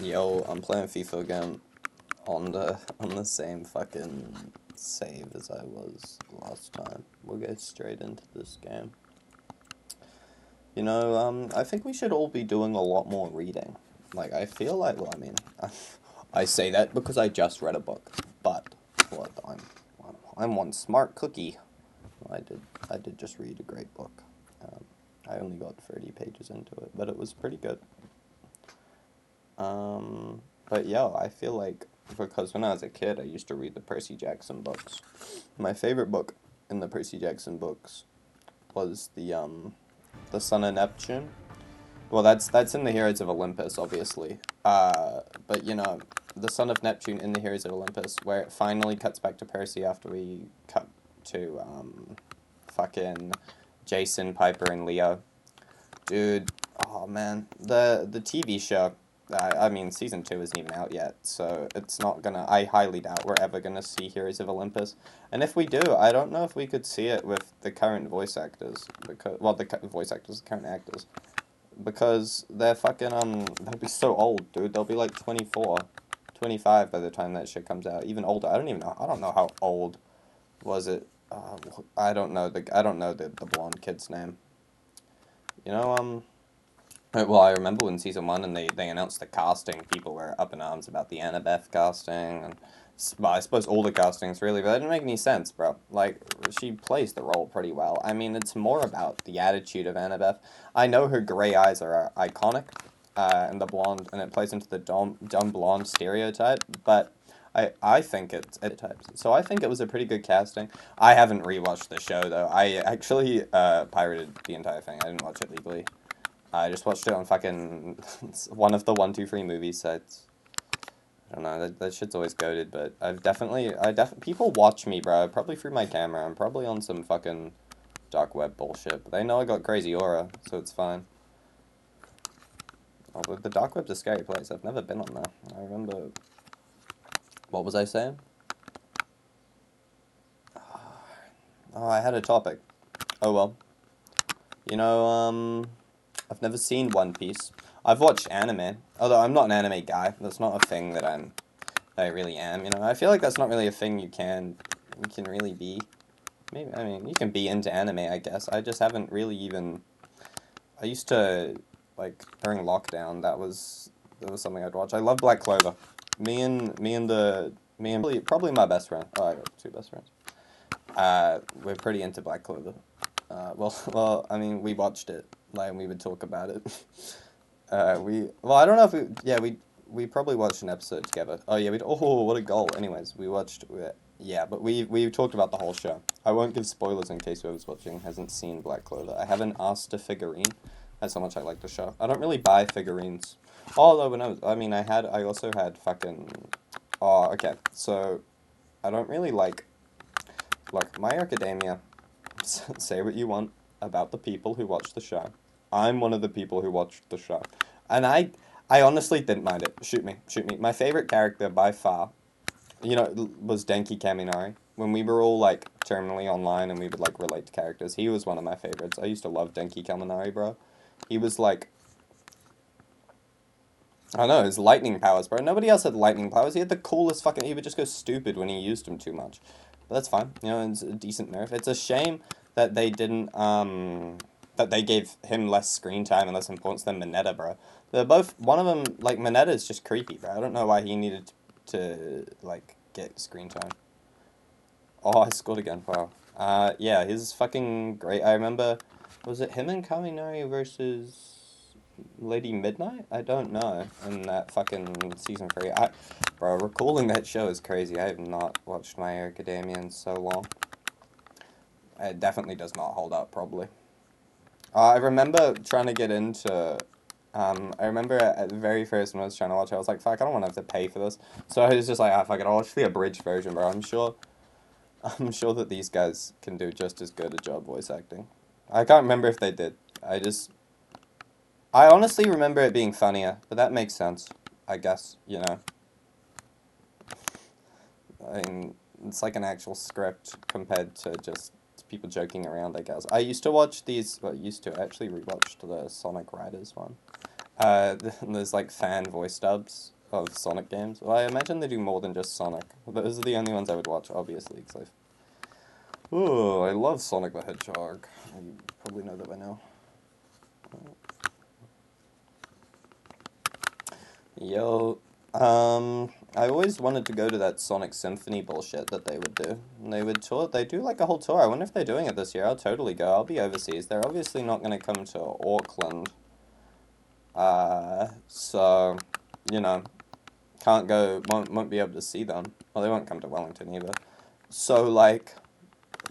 Yo, I'm playing FIFA again on the same fucking save as I was last time. We'll get straight into this game. I think we should all be doing a lot more reading. Like, I feel like, well, I mean, I say that because I just read a book, but what I'm one smart cookie. I did just read a great book. I only got 30 pages into it, but it was pretty good. But yeah, I feel like because when I was a kid, I used to read the Percy Jackson books. My favorite book in the Percy Jackson books was the Son of Neptune. Well, that's in the Heroes of Olympus, obviously. But the Son of Neptune in the Heroes of Olympus, where it finally cuts back to Percy after we cut to fucking Jason, Piper, and Leo. Dude, oh man, the TV show. I mean, season 2 isn't even out yet, so it's not gonna. I highly doubt we're ever gonna see Heroes of Olympus, and if we do, I don't know if we could see it with the current voice actors because the current actors, because they're fucking they'll be so old, dude. They'll be like 24, 25 by the time that shit comes out, even older. I don't know how old was it. I don't know the blonde kid's name. You know. Well, I remember in season 1 and they announced the casting, people were up in arms about the Annabeth casting, and, well, I suppose all the castings really, but that didn't make any sense, bro. Like, she plays the role pretty well. I mean, it's more about the attitude of Annabeth. I know her grey eyes are iconic, and the blonde, and it plays into the dumb blonde stereotype, but I think it's types. So I think it was a pretty good casting. I haven't rewatched the show, though. I actually pirated the entire thing. I didn't watch it legally. I just watched it on fucking one of the 123 movie sites. I don't know, that shit's always goated, but people watch me, bro, probably through my camera. I'm probably on some fucking dark web bullshit, but they know I got crazy aura, so it's fine. Although the dark web's a scary place. I've never been on there. I remember... What was I saying? Oh, I had a topic. Oh well. I've never seen One Piece. I've watched anime, although I'm not an anime guy. That's not a thing that I really am. I feel like that's not really a thing you can really be. Maybe, I mean, you can be into anime, I guess. I just haven't really even. I used to, like, during lockdown. That was something I'd watch. I love Black Clover. Probably my best friend. Oh, I got 2 best friends. We're pretty into Black Clover. Well, I mean, we watched it, like, and we would talk about it. I don't know if we probably watched an episode together. Oh yeah, what a goal. Anyways, but we talked about the whole show. I won't give spoilers in case whoever's watching hasn't seen Black Clover. I haven't asked a figurine. That's how much I like the show. I don't really buy figurines. Although I also had fucking, oh, okay, so, I don't really like, look, My Academia, say what you want about the people who watch the show. I'm one of the people who watched the show. And I honestly didn't mind it. Shoot me. My favorite character by far, was Denki Kaminari. When we were all, like, terminally online and we would, like, relate to characters, he was one of my favorites. I used to love Denki Kaminari, bro. He was, like, I don't know, his lightning powers, bro. Nobody else had lightning powers. He had the coolest fucking... He would just go stupid when he used them too much. But that's fine. It's a decent nerf. It's a shame that they didn't, that they gave him less screen time and less importance than Mineta, bro. They're both... One of them, like, Mineta is just creepy, bro. I don't know why he needed to, like, get screen time. Oh, I scored again. Wow. Yeah, he's fucking great. I remember... Was it him and Kaminari versus... Lady Midnight? I don't know. In that fucking season 3. Bro, recalling that show is crazy. I have not watched My Hero Academia in so long. It definitely does not hold up, probably. I remember trying to get into... I remember at the very first when I was trying to watch it, I was like, fuck, I don't want to have to pay for this. So I was just like, fuck it, I'll watch the abridged version, bro. I'm sure that these guys can do just as good a job voice acting. I can't remember if they did. I honestly remember it being funnier, but that makes sense, I guess, I mean, it's like an actual script compared to just people joking around, I guess. I used to watch I actually rewatched the Sonic Riders one. There's like fan voice dubs of Sonic games. Well, I imagine they do more than just Sonic. Those are the only ones I would watch, obviously, because oh, I love Sonic the Hedgehog. You probably know that by now. Yo, I always wanted to go to that Sonic Symphony bullshit that they would do. And they would tour, they do like a whole tour. I wonder if they're doing it this year. I'll totally go. I'll be overseas. They're obviously not going to come to Auckland. So, you know, can't go, won't be able to see them. Well, they won't come to Wellington either. So, like,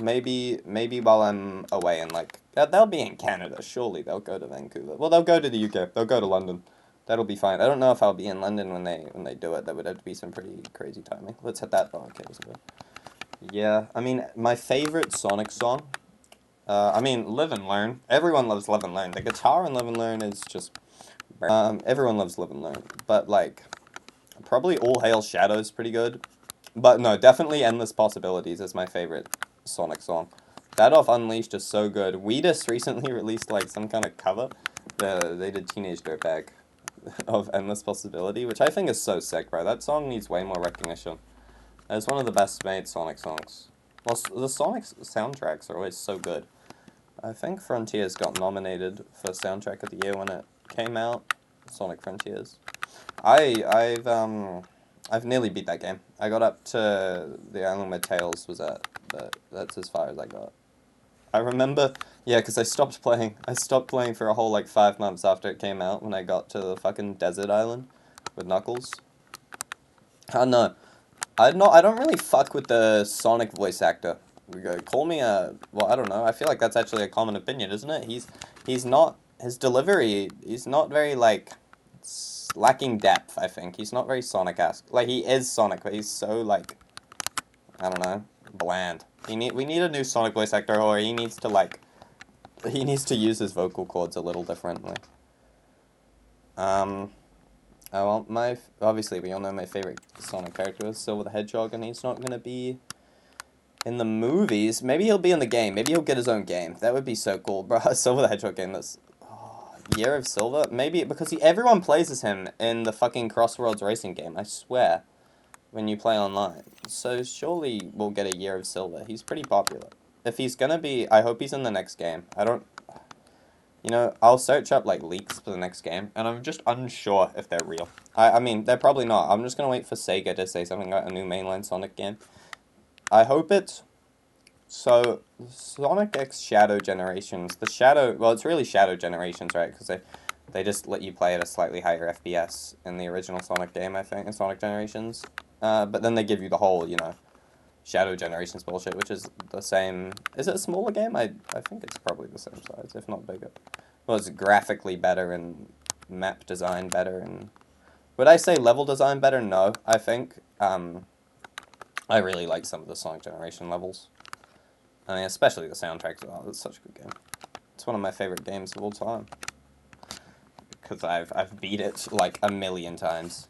maybe while I'm away in, like, they'll be in Canada, surely they'll go to Vancouver. Well, they'll go to the UK. They'll go to London. That'll be fine. I don't know if I'll be in London when they do it. That would have to be some pretty crazy timing. Let's hit that. Oh, okay, yeah, I mean, my favorite Sonic song, I mean, Live and Learn. Everyone loves Live and Learn. The guitar in Live and Learn is just, everyone loves Live and Learn. But, like, probably All Hail Shadow's pretty good. But no, definitely Endless Possibilities is my favorite Sonic song. That off Unleashed is so good. Wheatus recently released, like, some kind of cover. They did Teenage Dirtbag of Endless Possibility, which I think is so sick, bro. That song needs way more recognition. It's one of the best made Sonic songs. Well, the Sonic soundtracks are always so good. I think Frontiers got nominated for Soundtrack of the Year when it came out. Sonic Frontiers. I've nearly beat that game. I got up to the island where Tails was at, but that's as far as I got. I remember, yeah, because I stopped playing. I stopped playing for a whole, like, 5 months after it came out when I got to the fucking desert island with Knuckles. I don't know. I don't really fuck with the Sonic voice actor. Call me a, well, I don't know. I feel like that's actually a common opinion, isn't it? He's not, his delivery, he's not very, like, lacking depth, I think. He's not very Sonic-esque. Like, he is Sonic, but he's so, like, I don't know, bland. We need a new Sonic voice actor, or he needs to, like, he needs to use his vocal cords a little differently. Well, obviously we all know my favorite Sonic character is Silver the Hedgehog, and he's not gonna be in the movies. Maybe he'll be in the game. Maybe he'll get his own game. That would be so cool, bro. Silver the Hedgehog game. That's Year of Silver. Maybe because everyone plays as him in the fucking Crossworlds racing game. I swear, when you play online. So surely we'll get a Year of Silver. He's pretty popular. If he's gonna be, I hope he's in the next game. I don't. You know, I'll search up, like, leaks for the next game, and I'm just unsure if they're real. I mean, they're probably not. I'm just gonna wait for Sega to say something about a new mainline Sonic game. I hope it's... So, Sonic X Shadow Generations. Well, it's really Shadow Generations, right? Because they just let you play at a slightly higher FPS in the original Sonic game, I think, in Sonic Generations. But then they give you the whole, you know, Shadow Generations bullshit, which is the same... Is it a smaller game? I think it's probably the same size, if not bigger. Well, it's graphically better and map design better, and... Would I say level design better? No, I think. I really like some of the Sonic Generation levels. I mean, especially the soundtracks. Oh, it's such a good game. It's one of my favorite games of all time. Because I've beat it, like, a million times.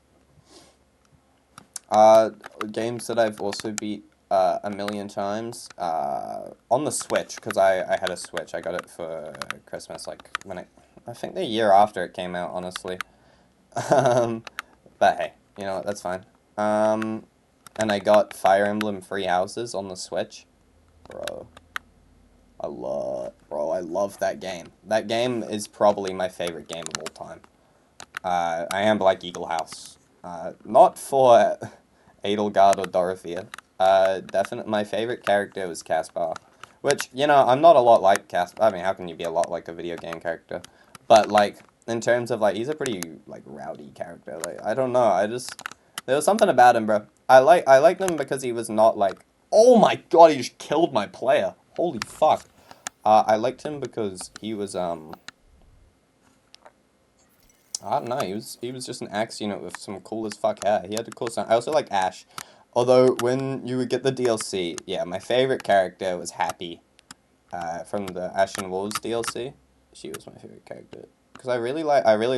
Games that I've also beat a million times on the Switch, because I had a Switch. I got it for Christmas, like, I think the year after it came out, honestly. But hey, you know what, that's fine. And I got Fire Emblem Free Houses on the Switch. Bro, I love that game. That game is probably my favorite game of all time. I am like Eagle House. Not for Edelgard or Dorothea. Definitely my favorite character was Caspar. Which, you know, I'm not a lot like Caspar. I mean, how can you be a lot like a video game character? But, like, in terms of, like, he's a pretty, like, rowdy character. Like, I don't know, there was something about him, bro. I liked him because he was not, like, oh my god, he just killed my player. Holy fuck. I liked him because he was, I don't know, he was just an axe unit with some cool as fuck hair. He had a cool sound. I also like Ash. Although, when you would get the DLC, yeah, my favorite character was Happy, from the Ash and Wolves DLC. She was my favorite character. Because I really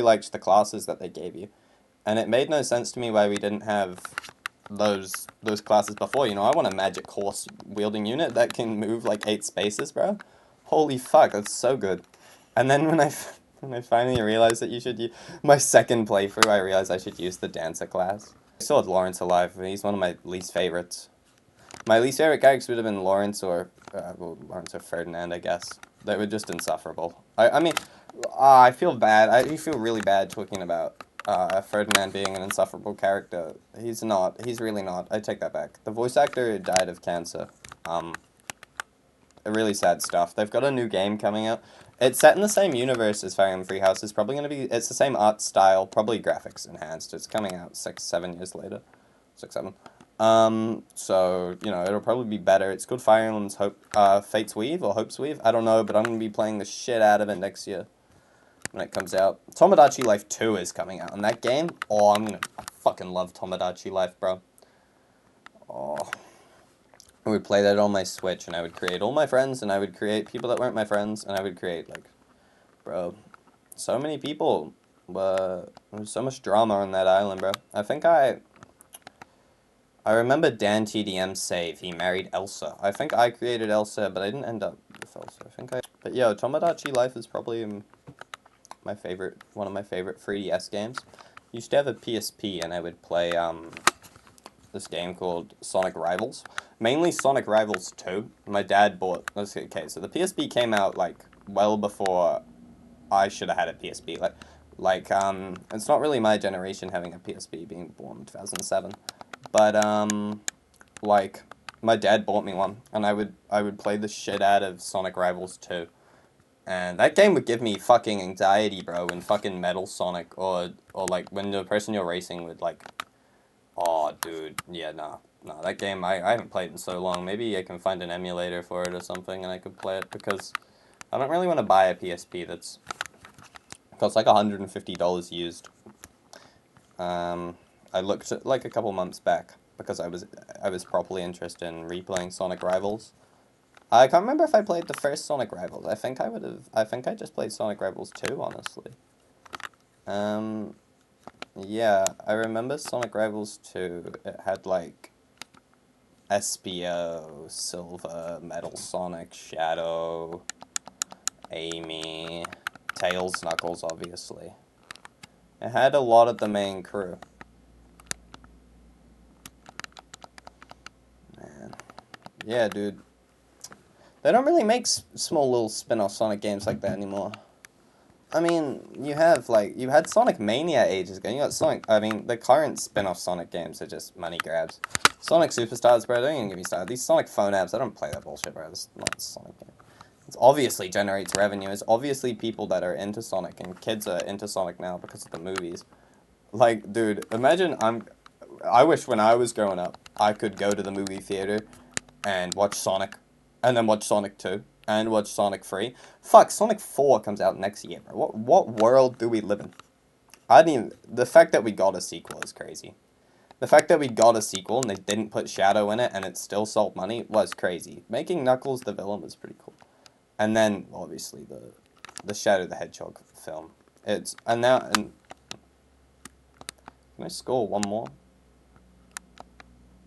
liked the classes that they gave you. And it made no sense to me why we didn't have those classes before. You know, I want a magic horse wielding unit that can move like 8 spaces, bro. Holy fuck, that's so good. And then And I finally realized that you should use... My second playthrough, I realized I should use the dancer class. I still had Lawrence alive, but he's one of my least favorites. My least favorite characters would have been Lawrence or... well, Lawrence or Ferdinand, I guess. They were just insufferable. I mean, I feel bad. I feel really bad talking about Ferdinand being an insufferable character. He's not. He's really not. I take that back. The voice actor died of cancer. Really sad stuff. They've got a new game coming out. It's set in the same universe as Fire Emblem Three Houses. It's probably going to be... It's the same art style, probably graphics enhanced. It's coming out 6, 7 years later. 6, 7. So, you know, it'll probably be better. It's called Fire Emblem's Fate's Weave, or Hope's Weave. I don't know, but I'm going to be playing the shit out of it next year when it comes out. Tomodachi Life 2 is coming out. And that game, oh, I fucking love Tomodachi Life, bro. Oh... I would play that on my Switch, and I would create all my friends, and I would create people that weren't my friends, and I would create, like, bro, so many people. There was so much drama on that island, bro. I remember Dan TDM save, he married Elsa. I think I created Elsa, but I didn't end up with Elsa. But yo, Tomodachi Life is probably one of my favorite 3DS games. I used to have a PSP, and I would play, this game called Sonic Rivals. Mainly Sonic Rivals 2. My dad bought... Okay, so the PSP came out, like, well before I should have had a PSP. It's not really my generation having a PSP, being born in 2007. But, like, my dad bought me one, and I would play the shit out of Sonic Rivals 2. And that game would give me fucking anxiety, bro, when fucking Metal Sonic, or like, when the person you're racing would, like... Oh, dude. Yeah, nah. No, that game, I haven't played in so long. Maybe I can find an emulator for it or something and I could play it, because I don't really want to buy a PSP that's... costs like $150 used. I looked at, like, a couple months back, because I was properly interested in replaying Sonic Rivals. I can't remember if I played the first Sonic Rivals. I think I just played Sonic Rivals 2, honestly. Yeah, I remember Sonic Rivals 2. It had, like, Espio, Silver, Metal Sonic, Shadow, Amy, Tails, Knuckles, obviously. It had a lot of the main crew. Man. Yeah, dude. They don't really make small little spin-off Sonic games like that anymore. I mean, you had Sonic Mania ages ago. You got the current spin-off Sonic games are just money grabs. Sonic Superstars, bro, don't even get me started. These Sonic phone apps, I don't play that bullshit, bro. This is not a Sonic game. It obviously generates revenue. It's obviously people that are into Sonic, and kids are into Sonic now because of the movies. Like, dude, imagine I wish when I was growing up, I could go to the movie theater and watch Sonic, and then watch Sonic 2. And watch Sonic 3. Fuck, Sonic 4 comes out next year, bro. What world do we live in? The fact that we got a sequel is crazy. The fact that we got a sequel and they didn't put Shadow in it and it still sold money was crazy. Making Knuckles the villain was pretty cool. And then, obviously, the Shadow the Hedgehog film. Can I score one more?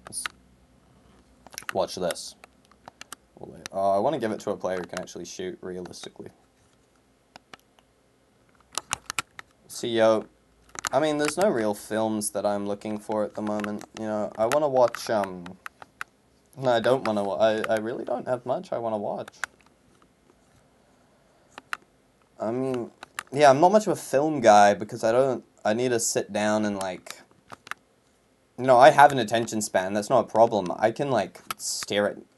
Let's watch this. I want to give it to a player who can actually shoot realistically. See, yo, I mean, there's no real films that I'm looking for at the moment. You know, I want to watch, no, I don't want to, I really don't have much I want to watch. I mean, yeah, I'm not much of a film guy because I need to sit down and, like, you know, I have an attention span, that's not a problem. I can, like,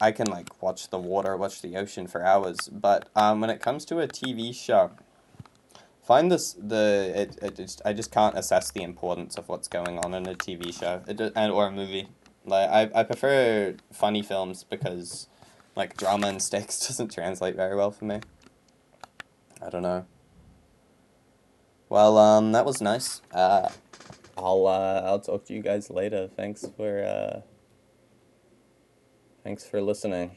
I can, like, watch the water, watch the ocean for hours, but, when it comes to a TV show, I just can't assess the importance of what's going on in a TV show, or a movie. Like, I prefer funny films because, like, drama and stakes doesn't translate very well for me. I don't know. Well, that was nice. I'll talk to you guys later. Thanks for listening.